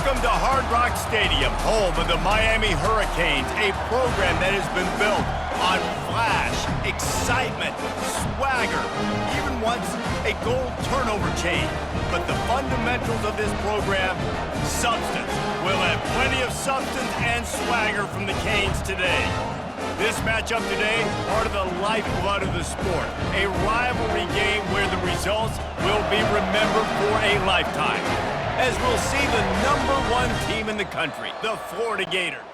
Welcome to Hard Rock Stadium, home of the Miami Hurricanes, a program that has been built on flash, excitement, swagger, even once a goal turnover chain. But the fundamentals of this program, substance. We'll have plenty of substance and swagger from the Canes today. This matchup today, part of the lifeblood of the sport. A rivalry game where the results will be remembered for a lifetime. As we'll see the #1 team in the country, the Florida Gators.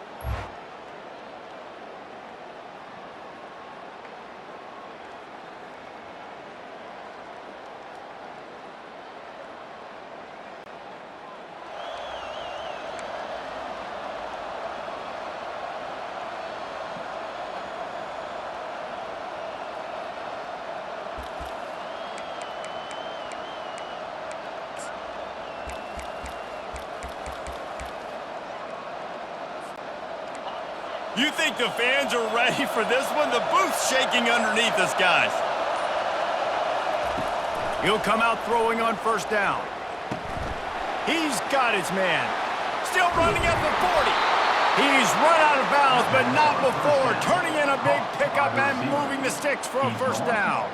You think the fans are ready for this one? The booth's shaking underneath us, guys. He'll come out throwing on first down. He's got his man. Still running at the 40. He's run out of bounds, but not before. Turning in a big pickup and moving the sticks for a first down.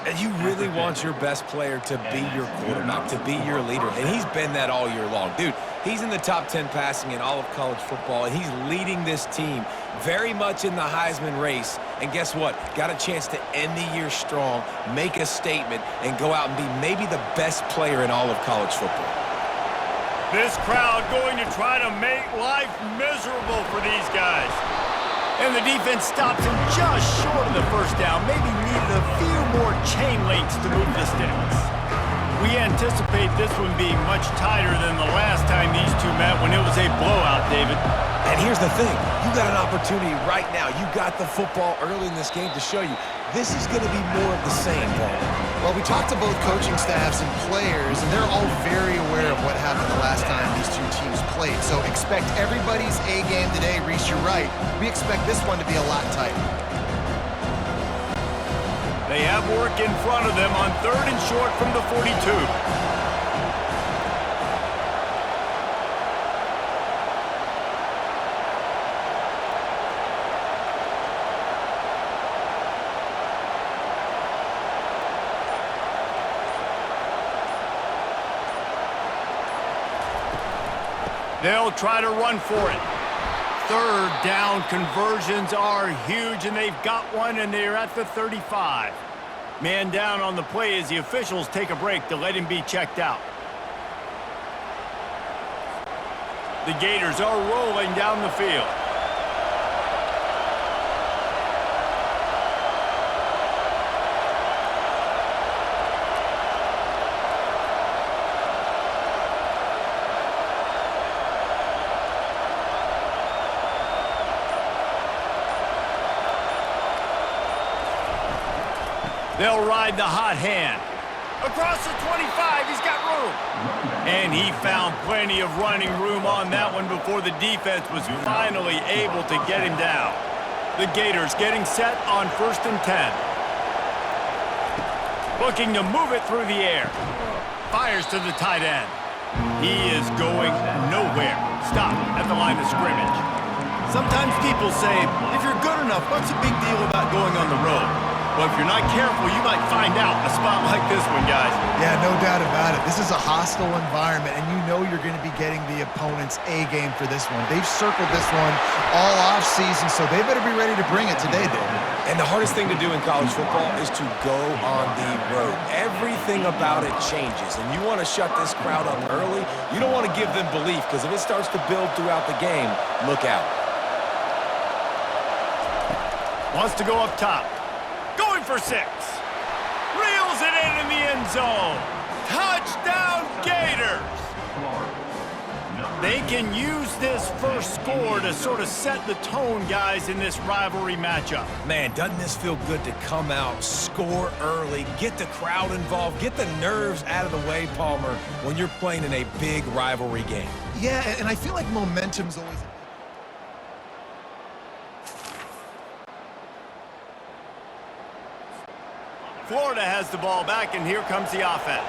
And you really want your best player to be your quarterback, to be your leader. And he's been that all year long. Dude, he's in the top 10 passing in all of college football, and he's leading this team very much in the Heisman race. And guess what? Got a chance to end the year strong, make a statement, and go out and be maybe the best player in all of college football. This crowd going to try to make life miserable for these guys. And the defense stops him just short of the first down. Maybe needed a few more chain links to move the sticks. We anticipate this one being much tighter than the last time these two met when it was a blowout, David. And here's the thing. You got an opportunity right now. You got the football early in this game to show you this is going to be more of the same, Paul. Well, we talked to both coaching staffs and players, and they're all very aware of what happened the last time these two teams played. So expect everybody's A game today. Reese, you're right. We expect this one to be a lot tighter. They have work in front of them on 3rd and short from the 42. They'll try to run for it. 3rd down conversions are huge, and they've got one, and they're at the 35. Man down on the play as the officials take a break to let him be checked out. The Gators are rolling down the field. They'll ride the hot hand. Across the 25, he's got room. And he found plenty of running room on that one before the defense was finally able to get him down. The Gators getting set on 1st and 10. Looking to move it through the air. Fires to the tight end. He is going nowhere. Stop at the line of scrimmage. Sometimes people say, if you're good enough, what's the big deal about going on the road? Well, if you're not careful, you might find out a spot like this one, guys. Yeah, no doubt about it. This is a hostile environment, and you know you're going to be getting the opponent's A game for this one. They've circled this one all offseason, so they better be ready to bring it today, David. And the hardest thing to do in college football is to go on the road. Everything about it changes, and you want to shut this crowd up early. You don't want to give them belief, because if it starts to build throughout the game, look out. Wants to go up top. Going for 6. Reels it in the end zone. Touchdown, Gators. They can use this first score to sort of set the tone, guys, in this rivalry matchup. Man, doesn't this feel good to come out, score early, get the crowd involved, get the nerves out of the way, Palmer, when you're playing in a big rivalry game? Yeah, and I feel like momentum's always... Florida has the ball back, and here comes the offense.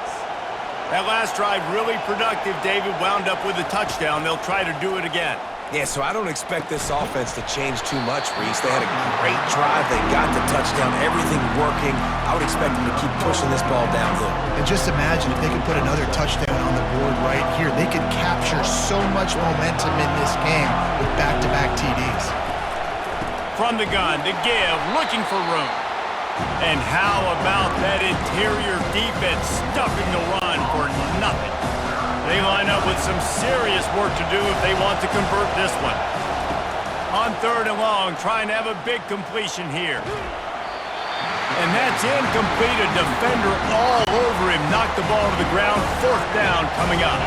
That last drive really productive. David wound up with a touchdown. They'll try to do it again. Yeah, so I don't expect this offense to change too much, Reese. They had a great drive. They got the touchdown, everything working. I would expect them to keep pushing this ball downhill. And just imagine if they could put another touchdown on the board right here. They could capture so much momentum in this game with back-to-back TDs. From the gun, the give, looking for room. And how about that interior defense stuffing the run for nothing? They line up with some serious work to do if they want to convert this one. On 3rd and long, trying to have a big completion here. And that's incomplete. A defender all over him. Knocked the ball to the ground. 4th down coming up.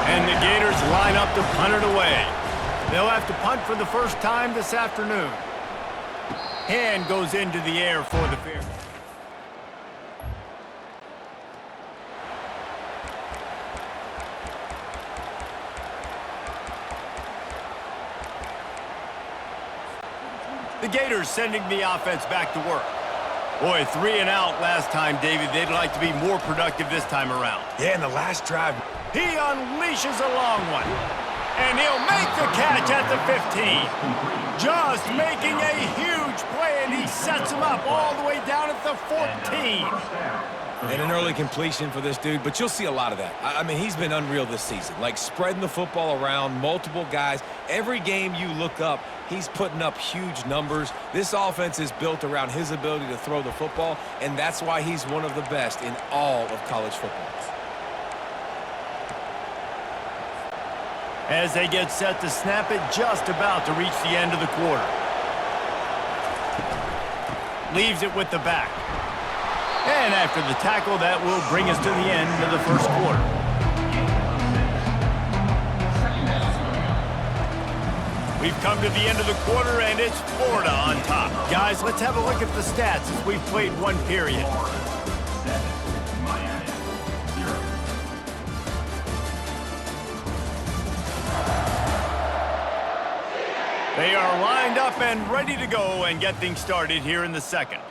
And the Gators line up to punt it away. They'll have to punt for the first time this afternoon. Hand goes into the air for the fair. The Gators sending the offense back to work. Boy, 3 and out last time, David. They'd like to be more productive this time around. Yeah, in the last drive. He unleashes a long one. And he'll make the catch at the 15. Just making a huge play, and he sets him up all the way down at the 14. And an early completion for this dude, but you'll see a lot of that. I mean, he's been unreal this season. Like, spreading the football around, multiple guys. Every game you look up, he's putting up huge numbers. This offense is built around his ability to throw the football, and that's why he's one of the best in all of college football. As they get set to snap it, just about to reach the end of the quarter. Leaves it with the back. And after the tackle, that will bring us to the end of the first quarter. We've come to the end of the quarter, and it's Florida on top. Guys, let's have a look at the stats as we've played one period. They are lined up and ready to go and get things started here in the second.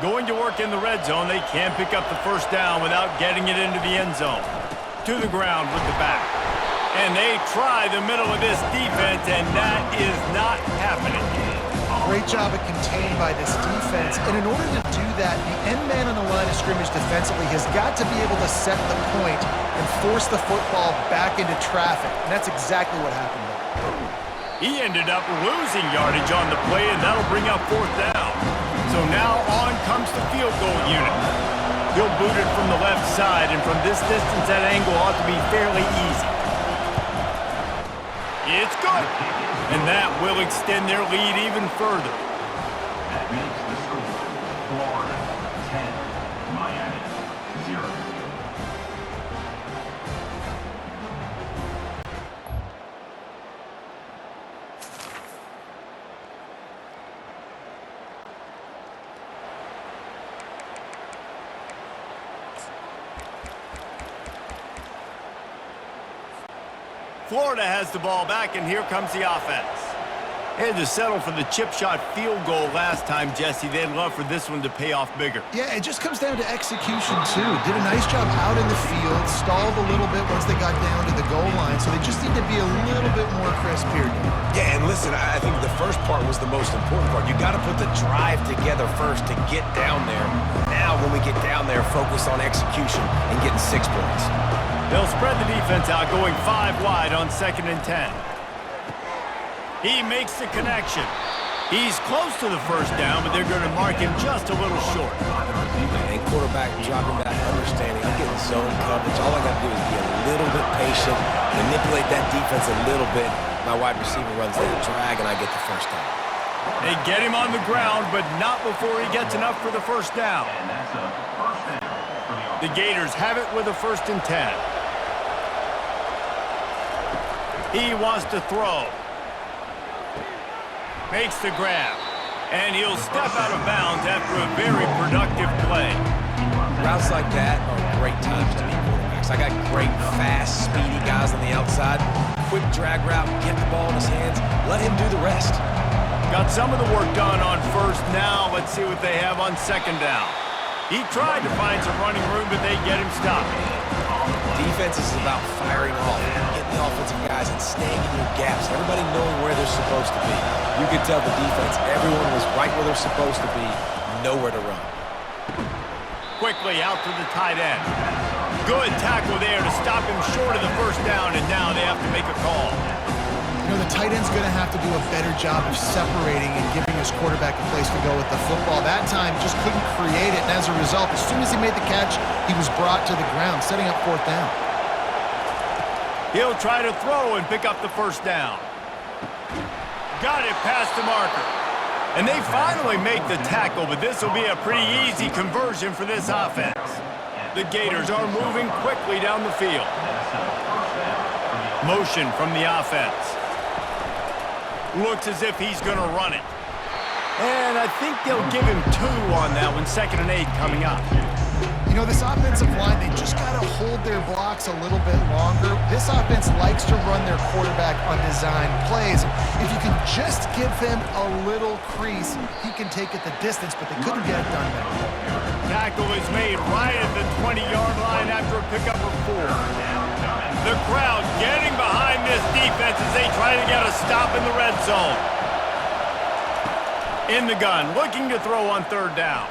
Going to work in the red zone, they can pick up the first down without getting it into the end zone. To the ground with the back. And they try the middle of this defense, and that is not happening. Great job at contained by this defense. And in order to do that, the end man on the line of scrimmage defensively has got to be able to set the point and force the football back into traffic. And that's exactly what happened there. He ended up losing yardage on the play, and that'll bring up 4th down. So now on comes the field goal unit. He'll boot it from the left side, and from this distance, that angle ought to be fairly easy. It's good. And that will extend their lead even further. That makes the score Florida 10, Miami 0. Florida has the ball back, and here comes the offense. Had to settle for the chip shot field goal last time, Jesse. They'd love for this one to pay off bigger. Yeah, it just comes down to execution, too. Did a nice job out in the field, stalled a little bit once they got down to the goal line, so they just need to be a little bit more crisp here. Yeah, and listen, I think the first part was the most important part. You got to put the drive together first to get down there. Now, when we get down there, focus on execution and getting 6 points. They'll spread the defense out, going 5 wide on 2nd and 10. He makes the connection. He's close to the first down, but they're going to mark him just a little short. And quarterback dropping back, understanding I'm getting zone coverage. All I got to do is be a little bit patient, manipulate that defense a little bit. My wide receiver runs that drag, and I get the first down. They get him on the ground, but not before he gets enough for the first down. And that's a first down for the The Gators have it with a 1st and 10. He wants to throw. Makes the grab. And he'll step out of bounds after a very productive play. Routes like that are great times to be quarterback. quarterbacks. I got great, fast, speedy guys on the outside. Quick drag route, get the ball in his hands, let him do the rest. Got some of the work done on first. Now let's see what they have on second down. He tried to find some running room, but they get him stopped. Defense is about firing off, getting the offensive guys and staying in your gaps. Everybody knowing where they're supposed to be. You could tell the defense, everyone was right where they're supposed to be, nowhere to run. Quickly out to the tight end. Good tackle there to stop him short of the first down, and now they have to make a call. You know, the tight end's going to have to do a better job of separating and giving his quarterback a place to go with the football. That time, just couldn't create it, and as a result, as soon as he made the catch, he was brought to the ground, setting up fourth down. He'll try to throw and pick up the first down. Got it past the marker. And they finally make the tackle, but this will be a pretty easy conversion for this offense. The Gators are moving quickly down the field. Motion from the offense. Looks as if he's going to run it. And I think they'll give him 2 on that one, 2nd and 8 coming up. You know, this offensive line, they just got to hold their blocks a little bit longer. This offense likes to run their quarterback on design plays. If you can just give him a little crease, he can take it the distance, but they couldn't get it done there. Tackle is made right at the 20-yard line after a pickup of 4. The crowd getting behind this defense as they try to get a stop in the red zone. In the gun, looking to throw on 3rd down.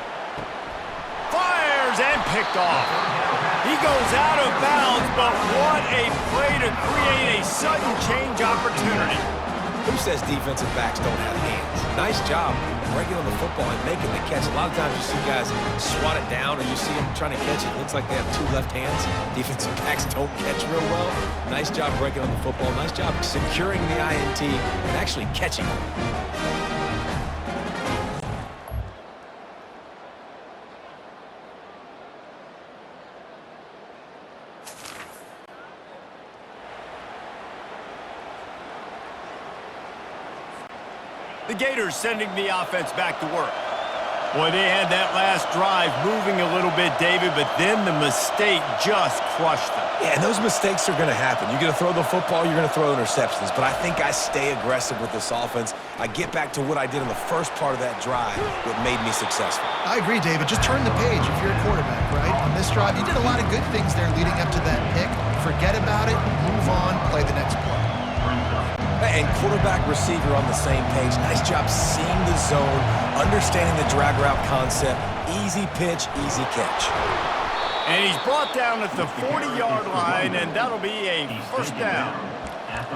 Fires and picked off. He goes out of bounds, but what a play to create a sudden change opportunity. Who says defensive backs don't have hands? Nice job breaking on the football and making the catch. A lot of times you see guys swat it down or you see them trying to catch it. It looks like they have 2 left hands. Defensive backs don't catch real well. Nice job breaking on the football. Nice job securing the INT and actually catching it. The Gators sending the offense back to work. Boy, they had that last drive moving a little bit, David, but then the mistake just crushed them. Yeah, and those mistakes are going to happen. You're going to throw the football, you're going to throw interceptions, but I think I stay aggressive with this offense. I get back to what I did in the first part of that drive that made me successful. I agree, David. Just turn the page if you're a quarterback, right? On this drive, you did a lot of good things there leading up to that pick. Forget about it, move on, play the next play. And quarterback, receiver on the same page. Nice job seeing the zone, understanding the drag route concept. Easy pitch, easy catch. And he's brought down at the 40-yard line, and that'll be a first down.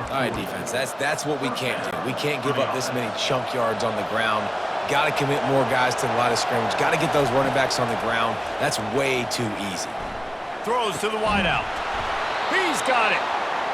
All right, defense, that's what we can't do. We can't give up this many chunk yards on the ground. Got to commit more guys to the line of scrimmage. Got to get those running backs on the ground. That's way too easy. Throws to the wideout. He's got it.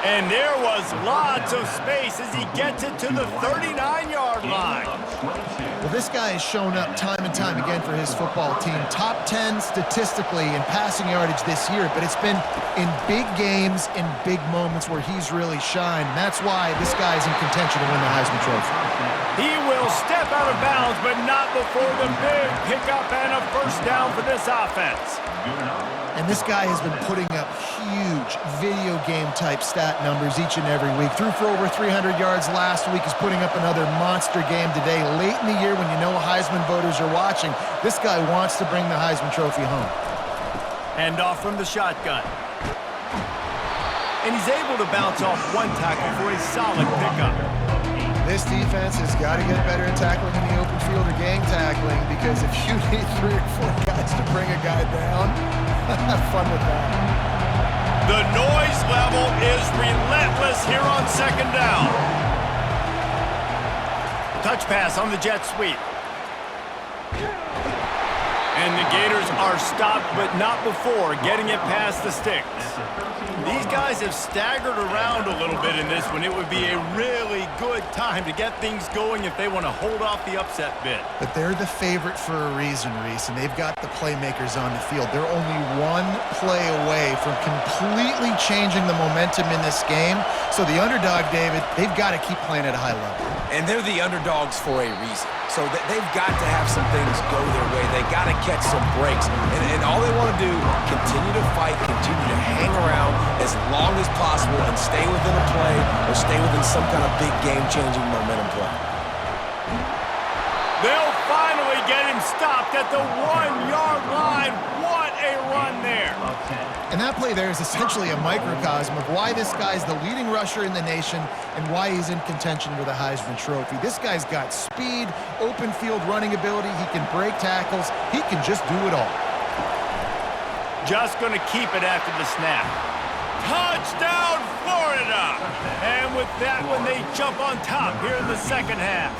And there was lots of space as he gets it to the 39-yard line. Well, this guy has shown up time and time again for his football team. Top 10 statistically in passing yardage this year, but it's been in big games, in big moments where he's really shined. And that's why this guy is in contention to win the Heisman Trophy. He will step out of bounds, but not before the big pickup and a first down for this offense. And this guy has been putting up huge video game-type stat numbers each and every week. Threw for over 300 yards last week. He's putting up another monster game today. Late in the year when you know Heisman voters are watching, this guy wants to bring the Heisman Trophy home. Hand off from the shotgun. And he's able to bounce off 1 tackle for a solid pickup. This defense has got to get better at tackling in the open field or gang tackling, because if you need 3 or 4 guys to bring a guy down, have fun with that. The noise level is relentless here on second down. Touch pass on the jet sweep. And the Gators are stopped, but not before getting it past the sticks. These guys have staggered around a little bit in this one. It would be a really good time to get things going if they want to hold off the upset bid. But they're the favorite for a reason, Reese, and they've got the playmakers on the field. They're only 1 play away from completely changing the momentum in this game. So the underdog, David, they've got to keep playing at a high level. And they're the underdogs for a reason. So they've got to have some things go their way. They got to catch some breaks. And all they want to do, continue to fight, continue to hang around as long as possible and stay within a play or stay within some kind of big game-changing momentum play. They'll finally get him stopped at the 1-yard line. What a run there. And that play there is essentially a microcosm of why this guy's the leading rusher in the nation and why he's in contention with a Heisman Trophy. This guy's got speed, open field running ability. He can break tackles. He can just do it all. Just going to keep it after the snap. Touchdown, Florida! And with that one, they jump on top here in the second half.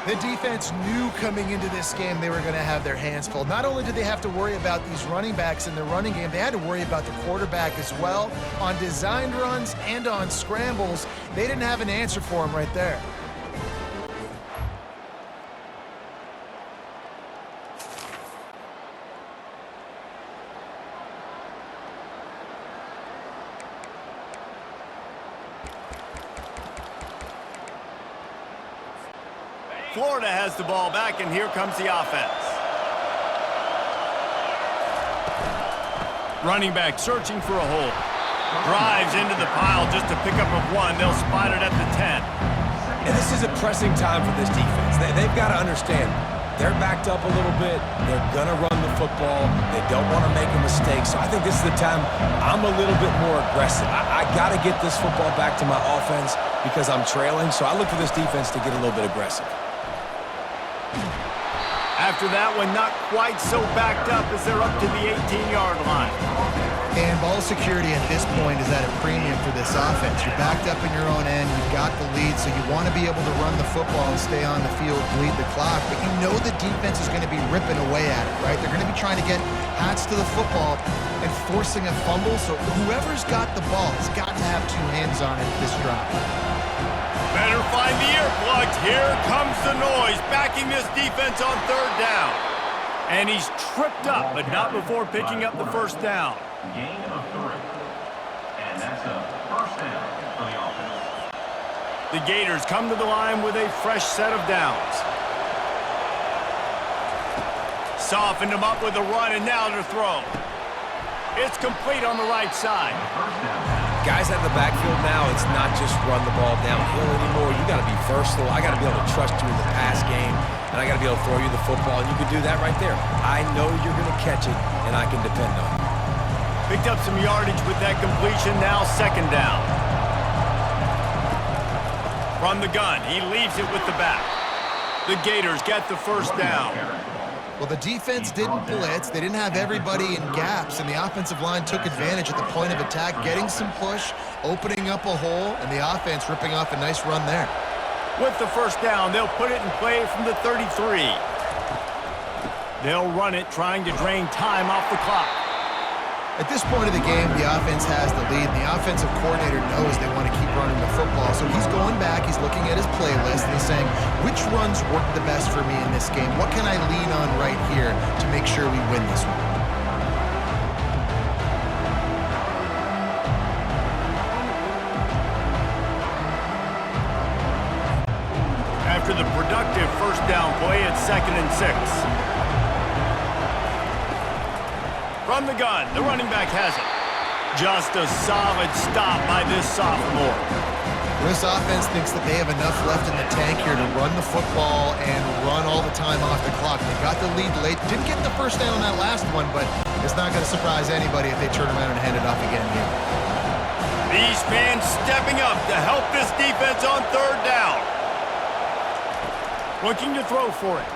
The defense knew coming into this game they were going to have their hands full. Not only did they have to worry about these running backs in the running game, they had to worry about the quarterback as well. On designed runs and on scrambles, they didn't have an answer for him right there. Florida has the ball back, and here comes the offense. Running back searching for a hole. Drives into the pile just to pick up a 1. They'll spot it at the 10. And this is a pressing time for this defense. They've got to understand, they're backed up a little bit. They're going to run the football. They don't want to make a mistake. So I think this is the time I'm a little bit more aggressive. I got to get this football back to my offense because I'm trailing. So I look for this defense to get a little bit aggressive. After that one, not quite so backed up as they're up to the 18-yard line. And ball security at this point is at a premium for this offense. You're backed up in your own end. You've got the lead, so you want to be able to run the football and stay on the field, bleed the clock. But you know the defense is going to be ripping away at it, right? They're going to be trying to get hats to the football and forcing a fumble. So whoever's got the ball has got to have 2 hands on it this drive. Better find the earplugs. Here comes the noise, backing this defense on 3rd down. And he's tripped up, but not before picking up the 1st down. Gain of 3. And that's a 1st down for the offense. The Gators come to the line with a fresh set of downs. Softened him up with a run, and now to throw. It's complete on the right side. Guys out of the backfield now, it's not just run the ball downhill anymore. You got to be versatile. I got to be able to trust you in the pass game, and I got to be able to throw you the football, and you can do that right there. I know you're going to catch it, and I can depend on it. Picked up some yardage with that completion, now 2nd down. From the gun, he leaves it with the back. The Gators get the 1st down. Well, the defense didn't blitz. They didn't have everybody in gaps, and the offensive line took advantage at the point of attack, getting some push, opening up a hole, and the offense ripping off a nice run there. With the 1st down, they'll put it in play from the 33. They'll run it, trying to drain time off the clock. At this point of the game, the offense has the lead, and the offensive coordinator knows they want to keep running the football. So he's going back, he's looking at his playlist, and he's saying, which runs work the best for me in this game? What can I lean on right here to make sure we win this one? After the productive 1st down play, it's 2nd and 6. From the gun, the running back has it. Just a solid stop by this sophomore. This offense thinks that they have enough left in the tank here to run the football and run all the time off the clock. They got the lead late. Didn't get the 1st down on that last one, but it's not going to surprise anybody if they turn around and hand it off again here. These fans stepping up to help this defense on 3rd down. Looking to throw for it.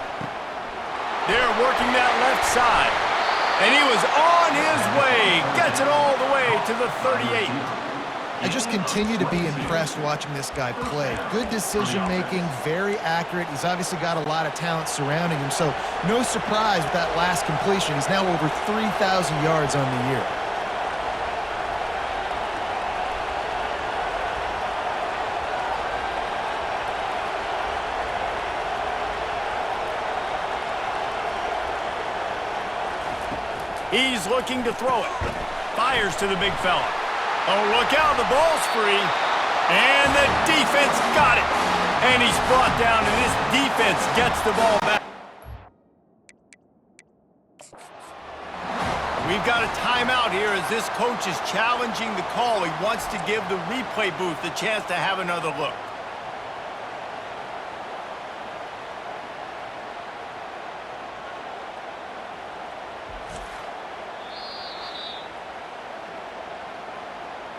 They're working that left side. And he was on his way. Gets it all the way to the 38. I just continue to be impressed watching this guy play. Good decision-making, very accurate. He's obviously got a lot of talent surrounding him, so no surprise with that last completion. He's now over 3,000 yards on the year. He's looking to throw it. Fires to the big fella. Oh, look out, the ball's free. And the defense got it. And he's brought down, and this defense gets the ball back. We've got a timeout here as this coach is challenging the call. He wants to give the replay booth the chance to have another look.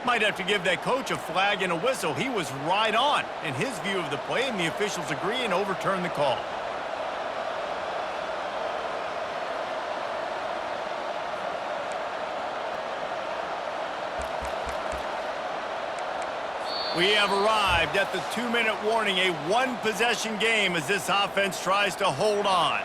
Might have to give that coach a flag and a whistle. He was right on in his view of the play, and the officials agree and overturn the call. We have arrived at the 2-minute warning, a one-possession game as this offense tries to hold on.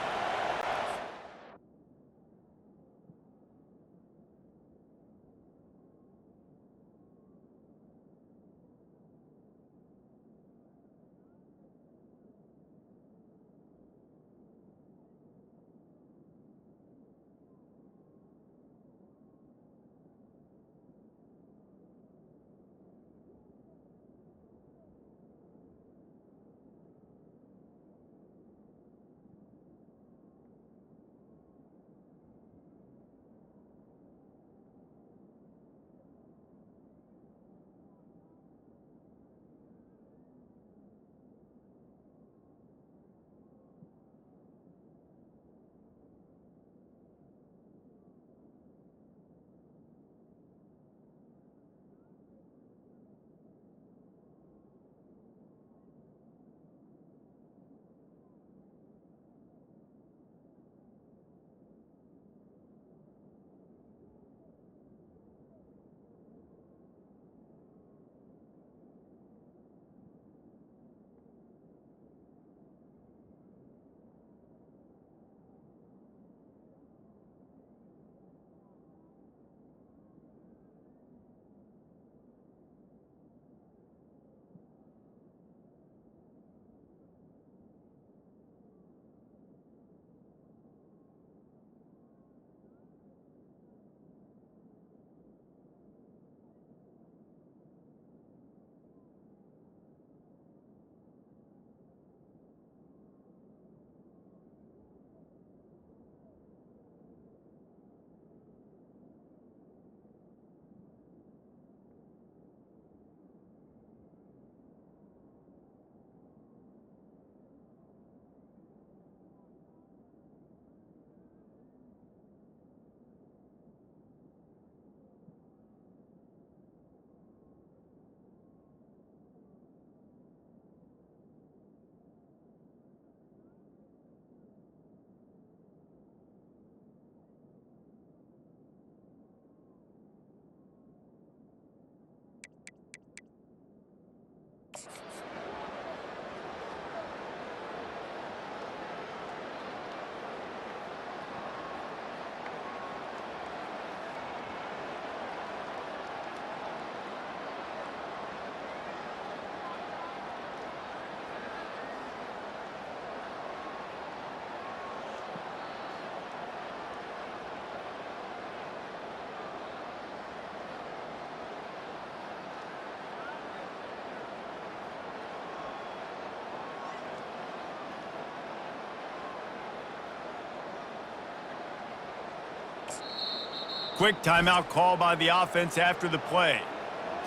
Quick timeout call by the offense after the play.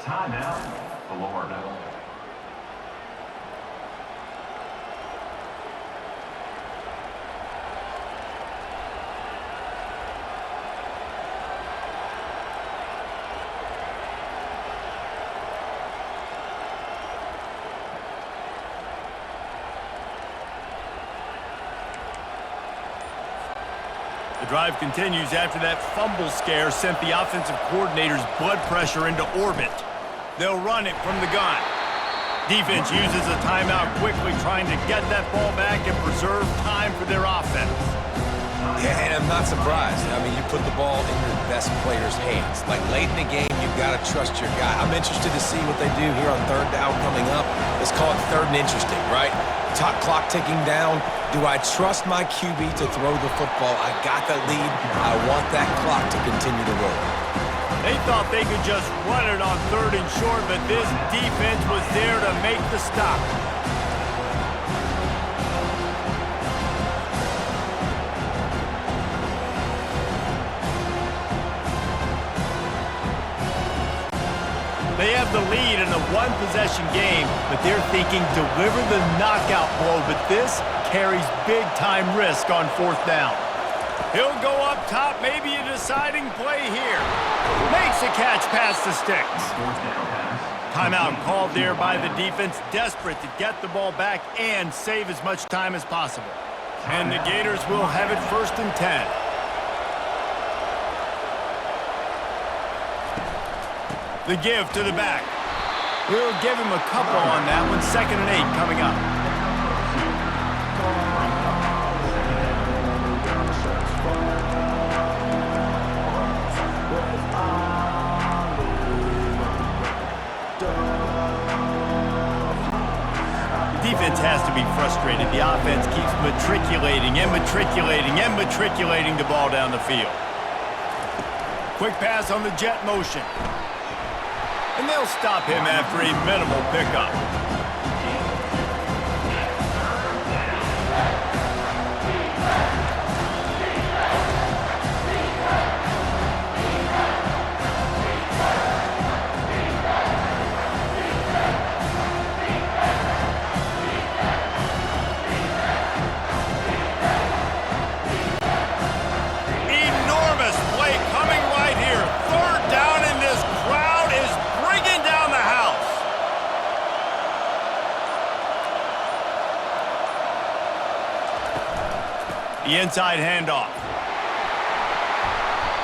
Timeout, Florida. The drive continues after that fumble scare sent the offensive coordinator's blood pressure into orbit. They'll run it from the gun. Defense uses a timeout quickly, trying to get that ball back and preserve time for their offense. Yeah, and I'm not surprised. I mean, you put the ball in your best player's hands. Like, late in the game, you've got to trust your guy. I'm interested to see what they do here on third down coming up. Let's call it third and interesting, right? Top clock ticking down. Do I trust my QB to throw the football? I got the lead. I want that clock to continue to roll. They thought they could just run it on third and short, but this defense was there to make the stop. They have the lead in a one-possession game, but they're thinking deliver the knockout blow, but this carries big-time risk on 4th down. He'll go up top, maybe a deciding play here. Makes a catch past the sticks. Timeout called there by the defense, desperate to get the ball back and save as much time as possible. And the Gators will have it 1st and 10. The give to the back. We'll give him a couple on that one. 2nd and 8 coming up. Defense has to be frustrated. The offense keeps matriculating and matriculating and matriculating the ball down the field. Quick pass on the jet motion. And they'll stop him after a minimal pickup. Enormous play coming right here. 3rd down, and this crowd is bringing down the house. The inside handoff.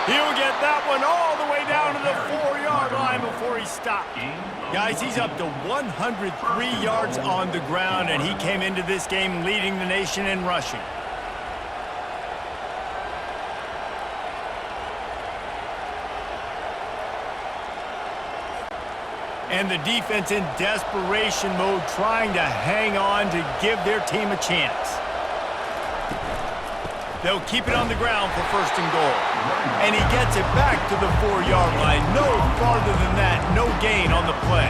He'll get that one all the way down to the 4-yard line before he stopped. Guys, he's up to 103 yards on the ground, and he came into this game leading the nation in rushing. And the defense in desperation mode, trying to hang on to give their team a chance. They'll keep it on the ground for 1st and goal. And he gets it back to the 4-yard line. No farther than that. No gain on the play.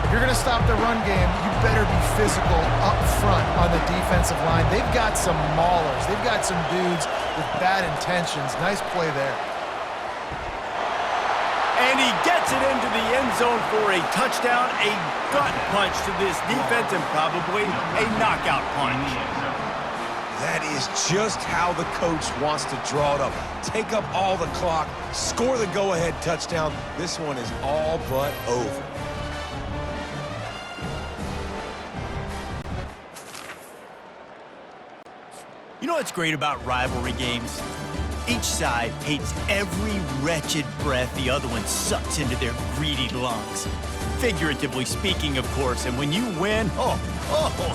If you're going to stop the run game, you better be physical up front on the defensive line. They've got some maulers. They've got some dudes with bad intentions. Nice play there. And he gets it into the end zone for a touchdown, a gut punch to this defense, and probably a knockout punch. That is just how the coach wants to draw it up. Take up all the clock, score the go-ahead touchdown. This one is all but over. You know what's great about rivalry games? Each side hates every wretched breath the other one sucks into their greedy lungs. Figuratively speaking, of course, and when you win, oh,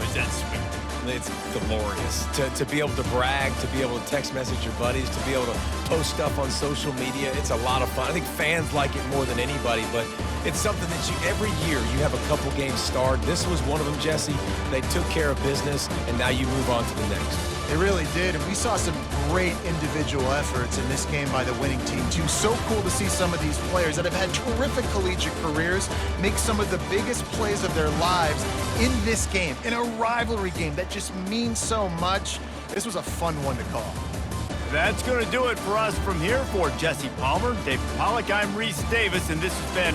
is that sweet. It's glorious to be able to brag, to be able to text message your buddies, to be able to post stuff on social media. It's a lot of fun. I think fans like it more than anybody, but it's something that every year you have a couple games starred. This was one of them, Jesse. They took care of business, and now you move on to the next. They really did, and we saw some great individual efforts in this game by the winning team, too. So cool to see some of these players that have had terrific collegiate careers make some of the biggest plays of their lives in this game, in a rivalry game that just means so much. This was a fun one to call. That's going to do it for us from here. For Jesse Palmer, Dave Pollack, I'm Reese Davis, and this has been